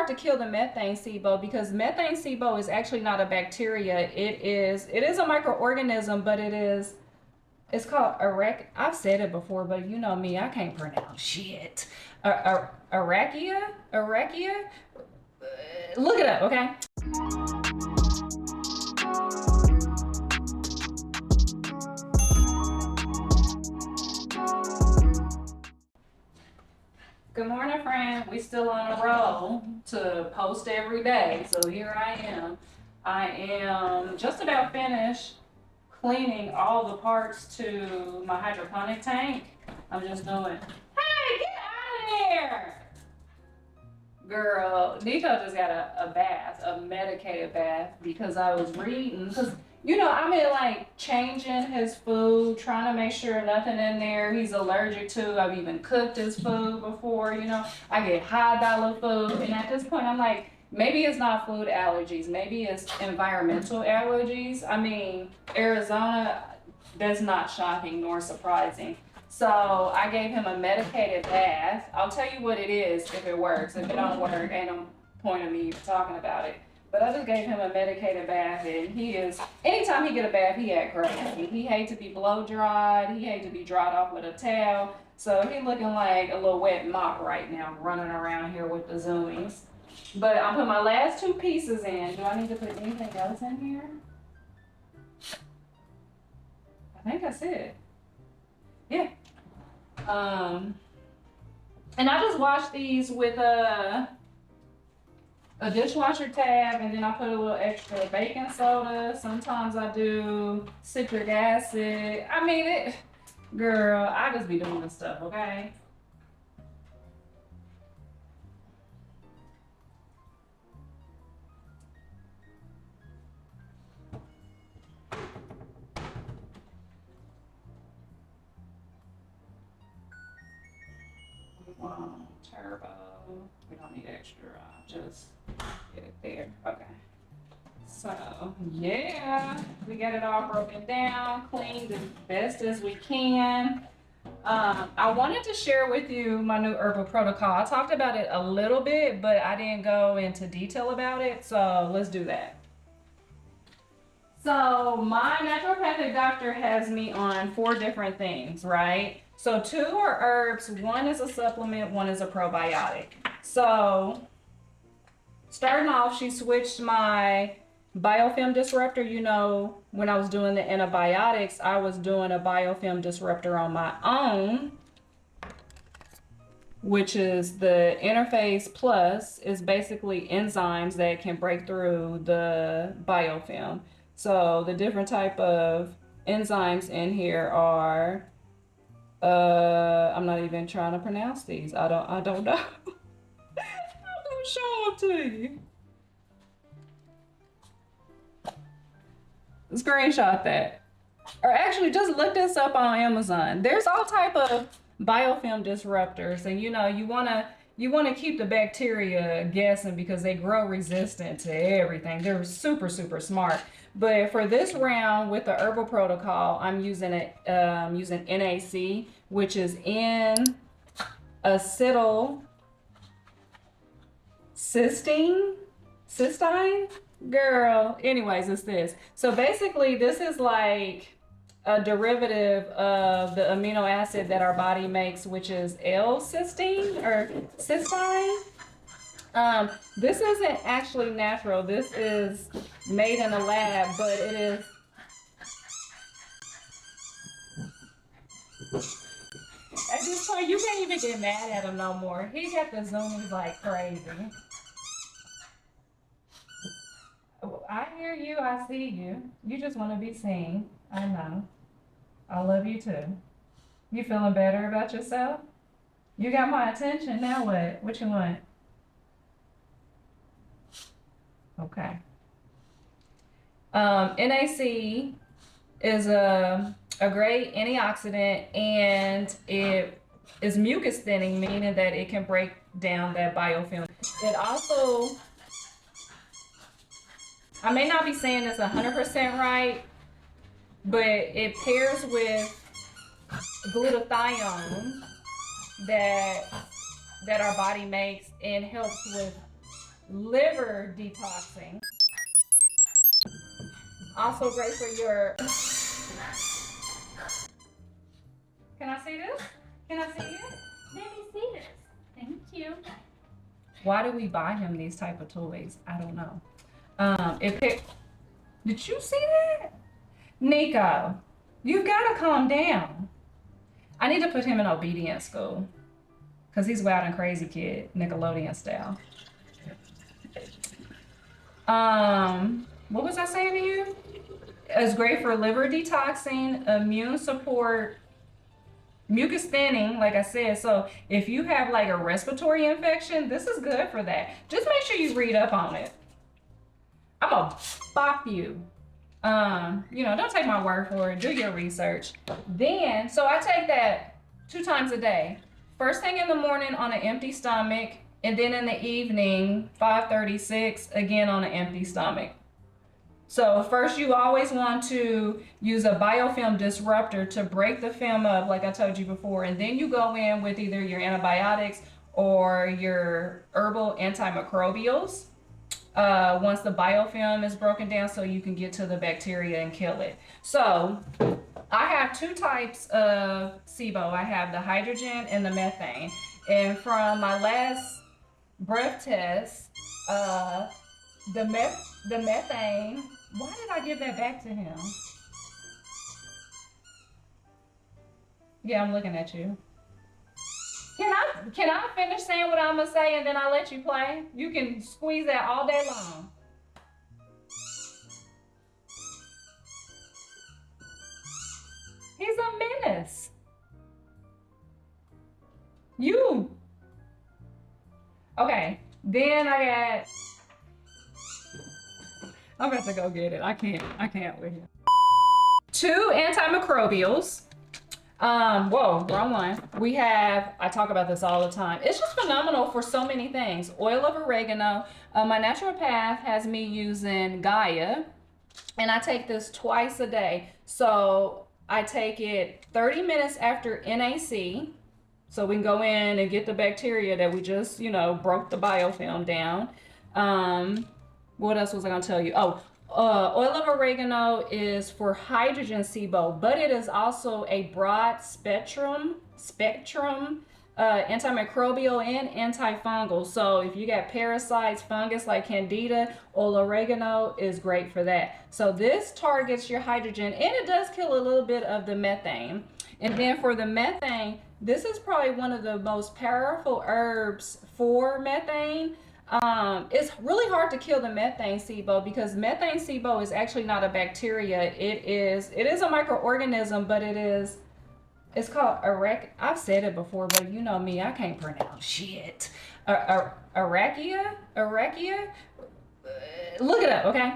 hard to kill the methane SIBO because methane SIBO is actually not a bacteria. It is a microorganism, but it's called I've said it before, but you know me, I can't pronounce shit. Arachia. Look it up, okay? Good morning, friend. We still on a roll to post every day. So here I am. I am just about finished cleaning all the parts to my hydroponic tank. I'm just doing, hey, get out of there. Girl, Nico just got a bath, a medicated bath, because I was reading, because you know, I've been like changing his food, trying to make sure nothing in there he's allergic to. I've even cooked his food before, you know. I get high dollar food, and at this point I'm like, maybe it's not food allergies, maybe it's environmental allergies. I mean, Arizona, that's not shocking nor surprising. So I gave him a medicated bath. I'll tell you what it is if it works. If it don't work, ain't no point of me talking about it. But I just gave him a medicated bath, and anytime he get a bath, he act crazy. He hates to be blow dried. He hates to be dried off with a towel. So he looking like a little wet mop right now, running around here with the zoomies. But I'll put my last two pieces in. Do I need to put anything else in here? I think that's it. Yeah. And I just wash these with a dishwasher tab, and then I put a little extra baking soda. Sometimes I do citric acid. I mean, girl, I just be doing this stuff, okay? Turbo. We don't need extra. Just get it there. Okay. So yeah, we got it all broken down, cleaned as best as we can. I wanted to share with you my new herbal protocol. I talked about it a little bit, but I didn't go into detail about it. So let's do that. So my naturopathic doctor has me on 4 different things, right? So 2 are herbs, 1 is a supplement, 1 is a probiotic. So starting off, she switched my biofilm disruptor. You know, when I was doing the antibiotics, I was doing a biofilm disruptor on my own, which is the Interface Plus. Is basically enzymes that can break through the biofilm. So the different type of enzymes in here are, I'm not even trying to pronounce these. I don't know. I'm gonna show them to you. Screenshot that. Or actually just look this up on Amazon. There's all type of biofilm disruptors, and you know, you wanna keep the bacteria guessing because they grow resistant to everything. They're super, super smart. But for this round with the herbal protocol, I'm using using NAC, which is cystine, girl. Anyways, it's this. So basically, this is like a derivative of the amino acid that our body makes, which is L-cysteine or cystine. This isn't actually natural. This is made in a lab, but it is. At this point, you can't even get mad at him no more. He got the zoomies like crazy. I hear you. I see you. You just want to be seen. I know. I love you too. You feeling better about yourself? You got my attention. Now what? What you want? Okay. NAC is a great antioxidant, and it is mucus thinning, meaning that it can break down that biofilm. It also, I may not be saying this 100% right, but it pairs with glutathione that our body makes and helps with liver detoxing. Also great for your... Can I see this? Can I see it? Let me see this. Thank you. Why do we buy him these type of toys? I don't know. Did you see that? Nico, you've got to calm down. I need to put him in obedience school because he's wild and crazy kid, Nickelodeon style. What was I saying to you? It's great for liver detoxing, immune support, mucus thinning, like I said. So if you have like a respiratory infection, this is good for that. Just make sure you read up on it. I'm gonna bop you. Don't take my word for it. Do your research. Then, so I take that 2 times a day. First thing in the morning on an empty stomach, and then in the evening, 5:36, again on an empty stomach. So first you always want to use a biofilm disruptor to break the film up, like I told you before, and then you go in with either your antibiotics or your herbal antimicrobials. Once the biofilm is broken down so you can get to the bacteria and kill it. So I have 2 types of SIBO. I have the hydrogen and the methane. And from my last breath test, the methane, why did I give that back to him? Yeah, I'm looking at you. Can I finish saying what I'm gonna say and then I'll let you play? You can squeeze that all day long. He's a menace. Okay, then I'm about to go get it. I can't with you. 2 antimicrobials. Whoa, wrong one. I talk about this all the time. It's just phenomenal for so many things. Oil of oregano. My naturopath has me using Gaia, and I take this twice a day. So I take it 30 minutes after NAC, so we can go in and get the bacteria that we just, broke the biofilm down. What else was I gonna tell you? Oil of oregano is for hydrogen SIBO, but it is also a broad spectrum antimicrobial and antifungal. So if you got parasites, fungus like candida, oil of oregano is great for that. So this targets your hydrogen, and it does kill a little bit of the methane. And then for the methane, this is probably one of the most powerful herbs for methane. It's really hard to kill the methane SIBO because methane SIBO is actually not a bacteria. It is a microorganism, but it's called I've said it before, but you know me, I can't pronounce shit. Arachia? Look it up, okay?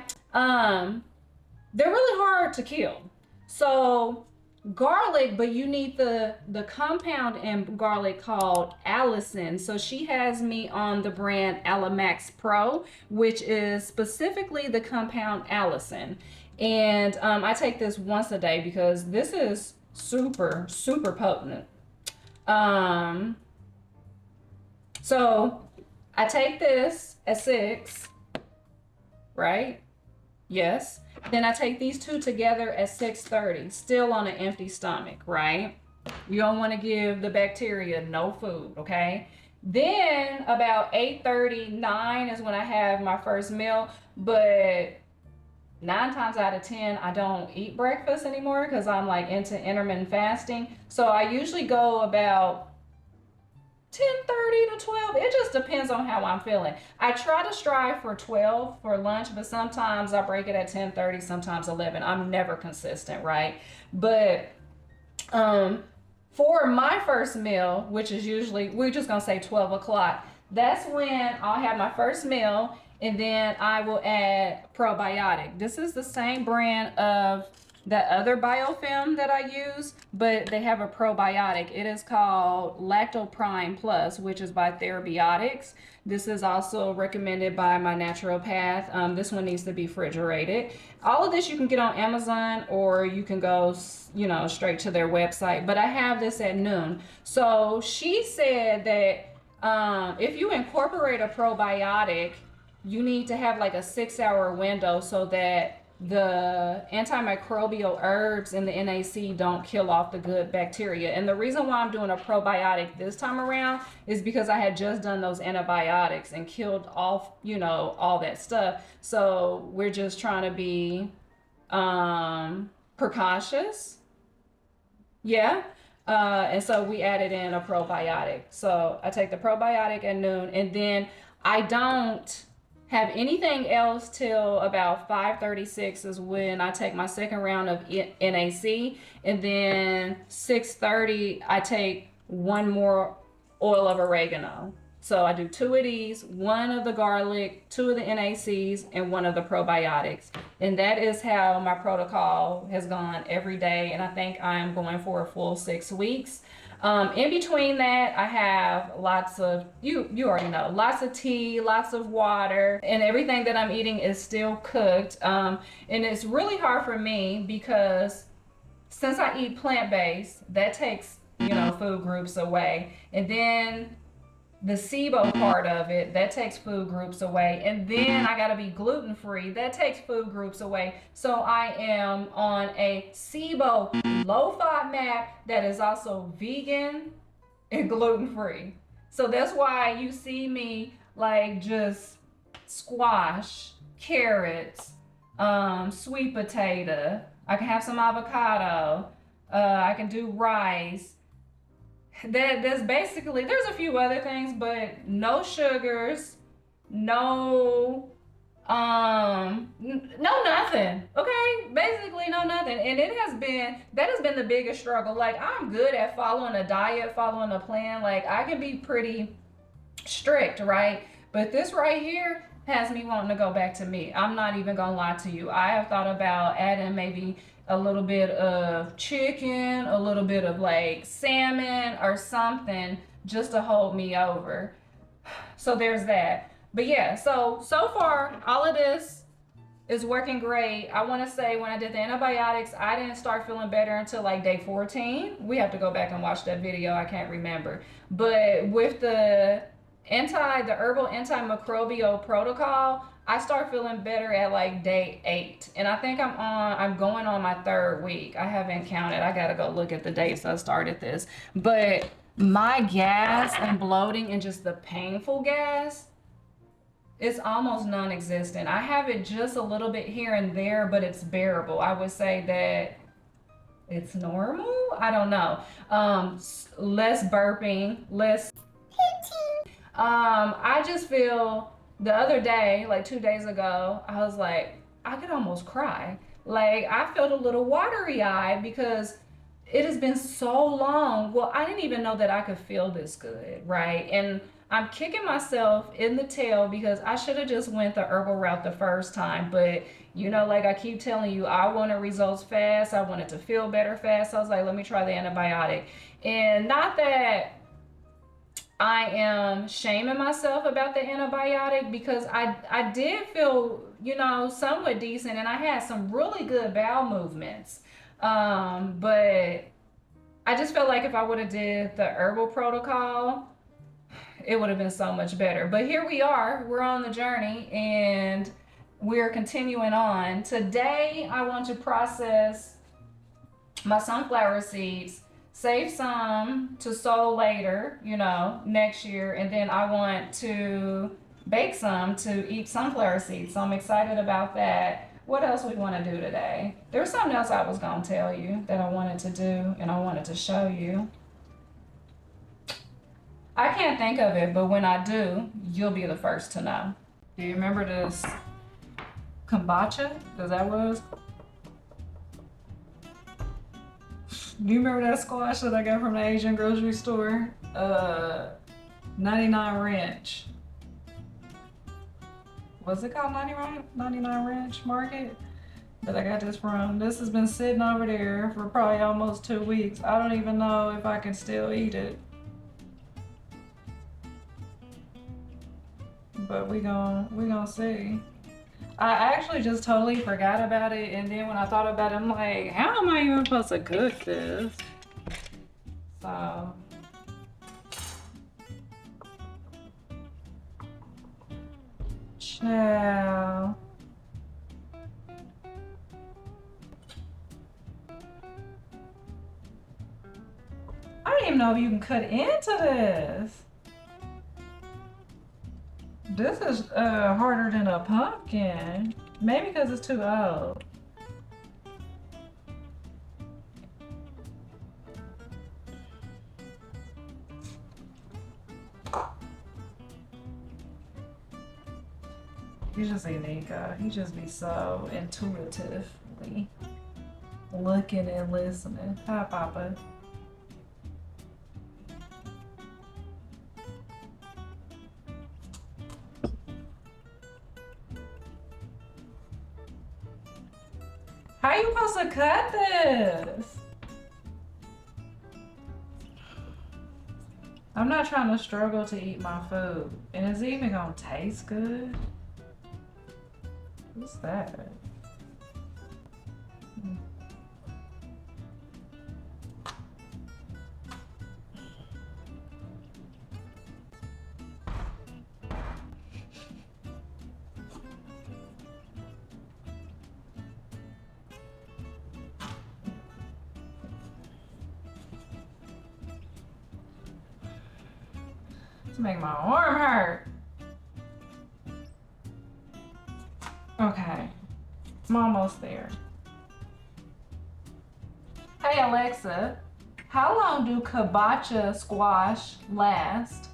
They're really hard to kill. So garlic, but you need the compound in garlic called allicin. So she has me on the brand Alamax Pro, which is specifically the compound allicin. And I take this once a day because this is super potent. So I take this at 6, right? Yes. Then I take these 2 together at 6:30, still on an empty stomach, right? You don't want to give the bacteria no food, okay? Then about 8:30, 9 is when I have my first meal, but 9 times out of 10, I don't eat breakfast anymore because I'm like into intermittent fasting. So I usually go about 10:30 to 12. It just depends on how I'm feeling. I try to strive for 12 for lunch, but sometimes I break it at 10:30, sometimes 11. I'm never consistent, right? But for my first meal, which is usually, we're just gonna say 12 o'clock, that's when I'll have my first meal, and then I will add probiotic. This is the same brand of that other biofilm that I use, but they have a probiotic. It is called Lactoprime Plus, which is by Therabiotics. This is also recommended by my naturopath. This one needs to be refrigerated. All of this you can get on Amazon, or you can go, straight to their website. But I have this at noon. So she said that if you incorporate a probiotic you need to have like a 6-hour window so that the antimicrobial herbs in the NAC don't kill off the good bacteria. And the reason why I'm doing a probiotic this time around is because I had just done those antibiotics and killed off, you know, all that stuff. So we're just trying to be precautious. Yeah. And so we added in a probiotic. So I take the probiotic at noon, and then I don't have anything else till about 5:36 is when I take my second round of NAC, and then 6:30 I take one more oil of oregano. So I do 2 of these, 1 of the garlic, 2 of the NACs, and 1 of the probiotics. And that is how my protocol has gone every day. And I think I'm going for a full 6 weeks. In between that, I have lots of, you already know, lots of tea, lots of water, and everything that I'm eating is still cooked. And it's really hard for me because since I eat plant-based, that takes, you know, food groups away. And then the SIBO part of it, that takes food groups away. And then I gotta be gluten-free, that takes food groups away. So I am on a SIBO low-FOD map that is also vegan and gluten-free. So that's why you see me like just squash, carrots, sweet potato. I can have some avocado. I can do rice. That's basically, there's a few other things, but no sugars, no nothing. Okay, basically no nothing. And that has been the biggest struggle. Like, I'm good at following a diet, following a plan. Like, I can be pretty strict, right? But this right here has me wanting to go back to meat. I'm not even gonna lie to you. I have thought about adding maybe a little bit of chicken, a little bit of like salmon or something just to hold me over. So there's that. But yeah, so far all of this is working great. I want to say when I did the antibiotics, I didn't start feeling better until like day 14. We have to go back and watch that video. I can't remember. But with the herbal antimicrobial protocol, I start feeling better at like day 8. And I think I'm going on my 3rd week. I haven't counted. I gotta go look at the dates I started this. But my gas and bloating and just the painful gas, it's almost non-existent. I have it just a little bit here and there, but it's bearable. I would say that it's normal. I don't know. Less burping, less. I just feel the other day, like 2 days ago, I was like, I could almost cry. Like, I felt a little watery eyed because it has been so long. Well, I didn't even know that I could feel this good, right? And I'm kicking myself in the tail because I should have just went the herbal route the first time. But, you know, like I keep telling you, I wanted results fast. I wanted to feel better fast. So I was like, let me try the antibiotic. And not that I am shaming myself about the antibiotic, because I did feel, you know, somewhat decent, and I had some really good bowel movements. But I just felt like if I would have did the herbal protocol, it would have been so much better. But here we are, we're on the journey, and we're continuing on. Today, I want to process my sunflower seeds, save some to sow later, you know, next year. And then I want to bake some to eat sunflower seeds. So I'm excited about that. What else we want to do today? There was something else I was going to tell you that I wanted to do and I wanted to show you. I can't think of it, but when I do, you'll be the first to know. Do you remember this Kabocha? Is that what it was? Do you remember that squash that I got from the Asian grocery store? 99 Ranch. Was it called 99 Ranch Market? That I got this from. This has been sitting over there for probably almost 2 weeks. I don't even know if I can still eat it. But we gonna see. I actually just totally forgot about it, and then when I thought about it, I'm like, how am I even supposed to cook this? So Child. I don't even know if you can cut into this. This is harder than a pumpkin. Maybe because it's too old. You just see Nico. He just be so intuitively looking and listening. Hi, Papa. How you supposed to cut this? I'm not trying to struggle to eat my food. And is it even gonna taste good? What's that? It's making my arm hurt. Okay, I'm almost there. Hey Alexa, how long do kabocha squash last?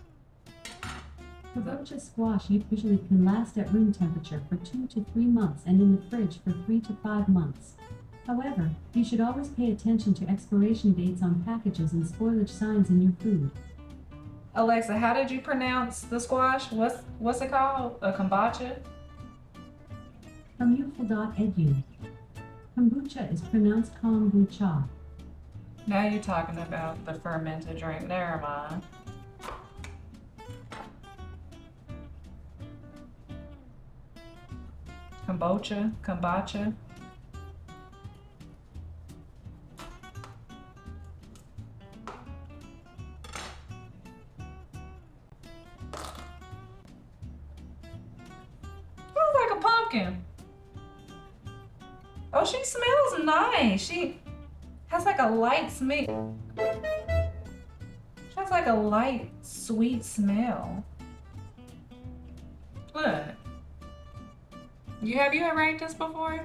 Kabocha squash usually can last at room temperature for 2 to 3 months and in the fridge for 3 to 5 months. However, you should always pay attention to expiration dates on packages and spoilage signs in your food. Alexa, how did you pronounce the squash? What's it called? A kombucha? From youthful.edu. Kombucha is pronounced kombucha. Now you're talking about the fermented drink. Never mind. Kombucha. Looks like a pumpkin. Oh, she smells nice. She has like a light smell. She has like a light, sweet smell. Look. Have you ever ate this before?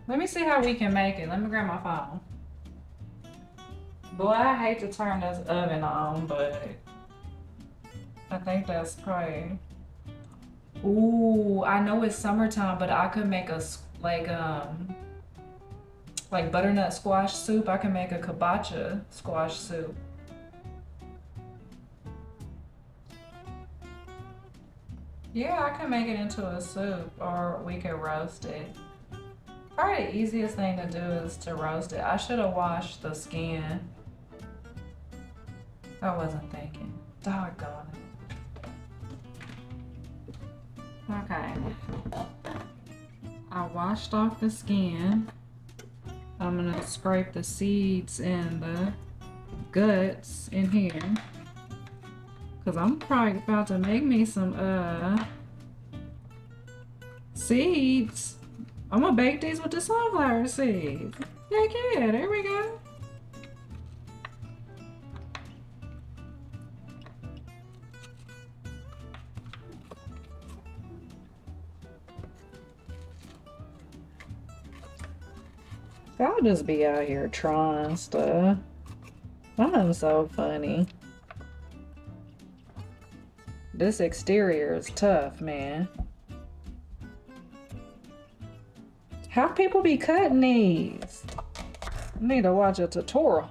Let me see how we can make it. Let me grab my phone. Boy, I hate to turn this oven on, but I think that's probably. Ooh, I know it's summertime, but I could make a like butternut squash soup. I can make a kabocha squash soup. Yeah, I can make it into a soup, or we could roast it. Probably the easiest thing to do is to roast it. I should have washed the skin. I wasn't thinking. Doggone it. Okay. I washed off the skin. I'm gonna scrape the seeds and the guts in here. Cause I'm probably about to make me some seeds. I'm gonna bake these with the sunflower seeds. Heck yeah, there we go. I'll just be out here trying stuff. I'm so funny. This exterior is tough, man. How people be cutting these? I need to watch a tutorial.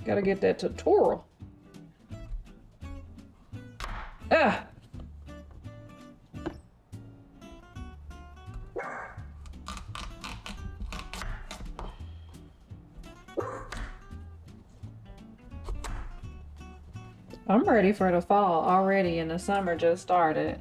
Gotta get that tutorial. Ah! I'm ready for the fall already, and the summer just started.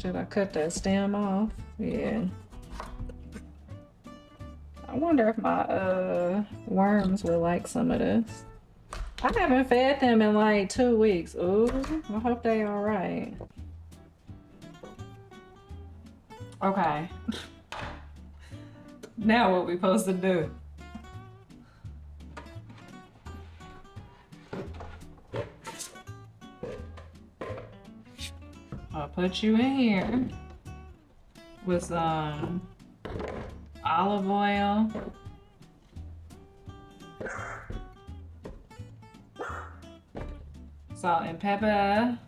Should I cut that stem off? Yeah. I wonder if my worms would like some of this. I haven't fed them in like 2 weeks. Ooh, I hope they all right. Okay. Now what we supposed to do? I'll put you in here with some olive oil. Salt and pepper.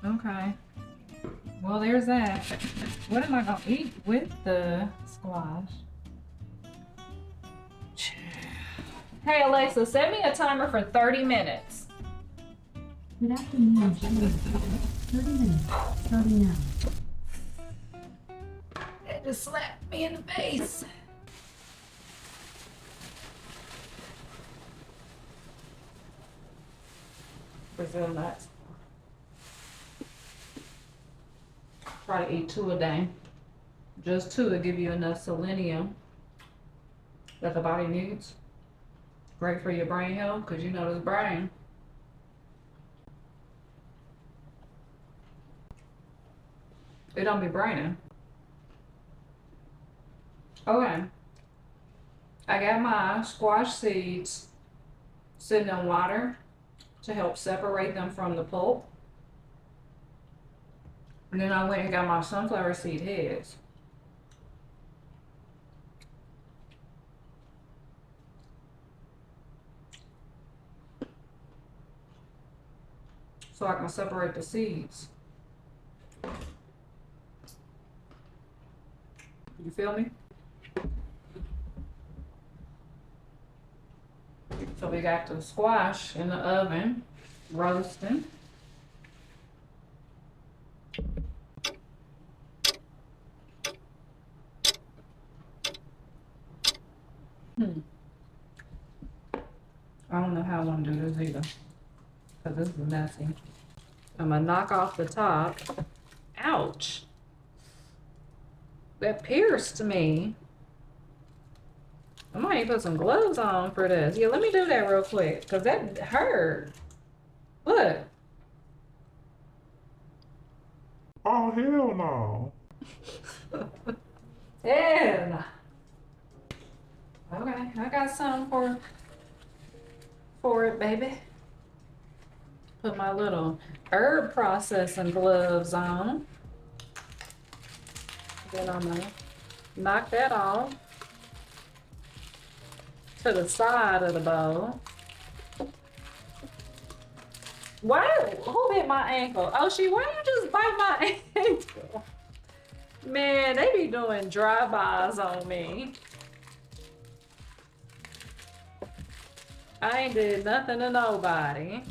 Okay. Well, there's that. What am I gonna eat with the squash? Hey Alexa, set me a timer for 30 minutes. Good afternoon, Julie. 30 minutes, starting now. It just slapped me in the face. Brazil nuts. Try to eat 2 a day. Just 2 will give you enough selenium that the body needs. Great for your brain health, because you know this brain. It don't be braining. Okay. I got my squash seeds sitting in water to help separate them from the pulp. And then I went and got my sunflower seed heads. So I can separate the seeds. You feel me? So we got the squash in the oven, roasting. I don't know how I want to do this either, because this is messy. I'm gonna knock off the top. Ouch. That pierced me. I might need to put some gloves on for this. Yeah, let me do that real quick, because that hurt. Look. Oh, hell no. Yeah. Okay, I got something for it, baby. Put my little herb processing gloves on. Then I'm gonna knock that off to the side of the bowl. Why? Who bit my ankle? Oh, why you just bite my ankle? Man, they be doing drive-bys on me. I ain't did nothing to nobody.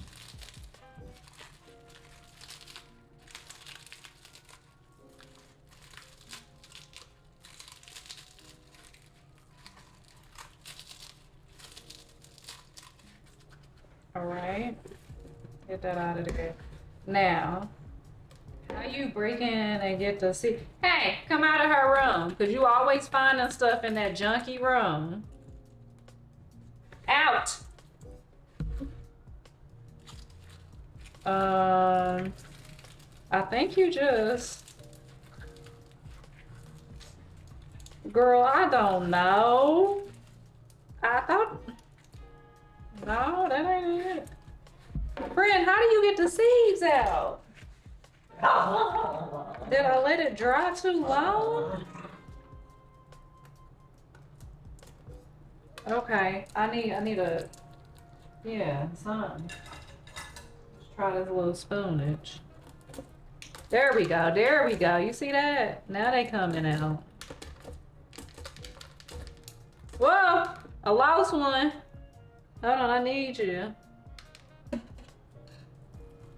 All right, get that out of there. Now, how you break in and get the seed? Hey, come out of her room, because you always finding stuff in that junky room. Out. I think you just... Girl, I don't know. I thought... No, that ain't it. Friend, how do you get the seeds out? Did I let it dry too long? Okay, I need a... Yeah, something. Let's try this little spoonage. There we go, there we go. You see that? Now they coming out. Whoa! I lost one. Hold on, I need you.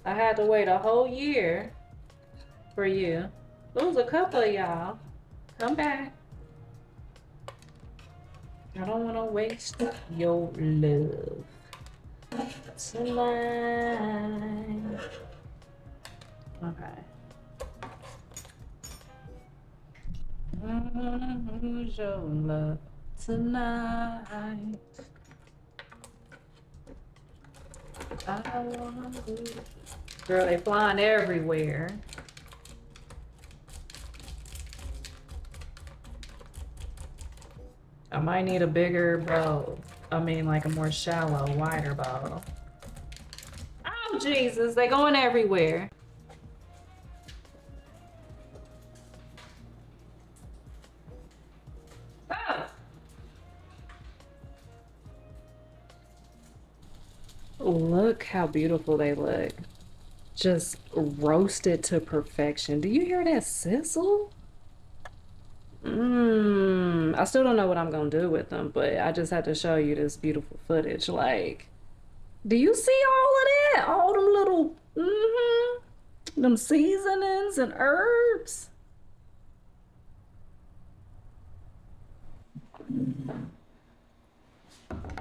I had to wait a whole year for you. Lose a couple of y'all. Come back. I don't want to waste your love. tonight. Okay. Who's your love tonight? I wanna lose you. Girl, they flying everywhere. I might need a bigger bow. I mean, like a more shallow, wider bow. Oh, Jesus, they going everywhere. Oh. Look how beautiful they look. Just roasted to perfection. Do you hear that sizzle? I still don't know what I'm gonna do with them, but I just had to show you this beautiful footage. Like, do you see all of that? All them little, them seasonings and herbs.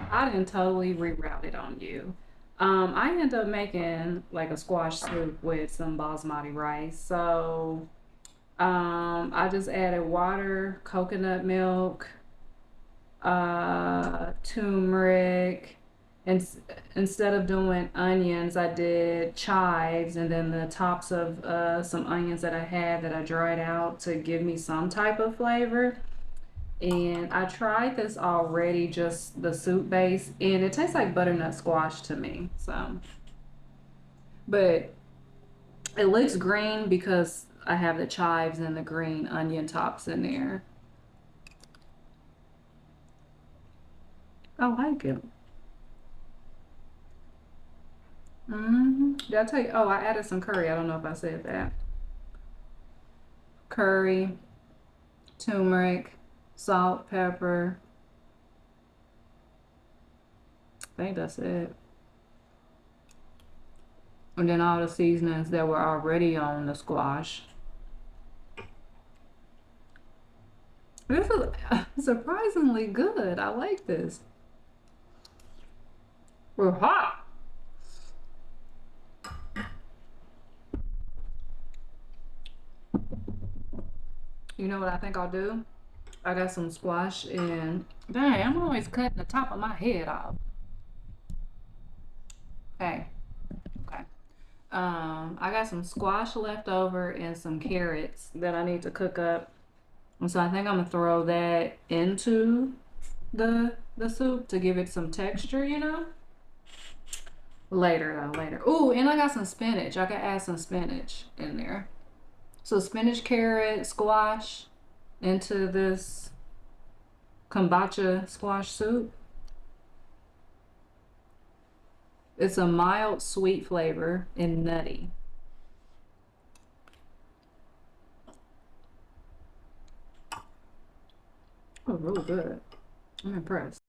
I didn't totally reroute it on you. I ended up making like a squash soup with some basmati rice. So, I just added water, coconut milk, turmeric, and instead of doing onions, I did chives and then the tops of some onions that I had that I dried out to give me some type of flavor. And I tried this already, just the soup base, and it tastes like butternut squash to me. So, but it looks green because I have the chives and the green onion tops in there. I like it. Did I tell you? Oh, I added some curry. I don't know if I said that. Curry, turmeric, salt, pepper. I think that's it. And then all the seasonings that were already on the squash. This is surprisingly good. I like this. We're hot. You know what I think I'll do? I got some squash and dang, I'm always cutting the top of my head off. Okay. Okay. I got some squash left over and some carrots that I need to cook up. And so I think I'm gonna throw that into the soup to give it some texture, you know? Later though, later. Ooh, and I got some spinach. I can add some spinach in there. So spinach, carrot, squash into this Kabocha squash soup. It's a mild sweet flavor and nutty. Oh, really good. I'm impressed.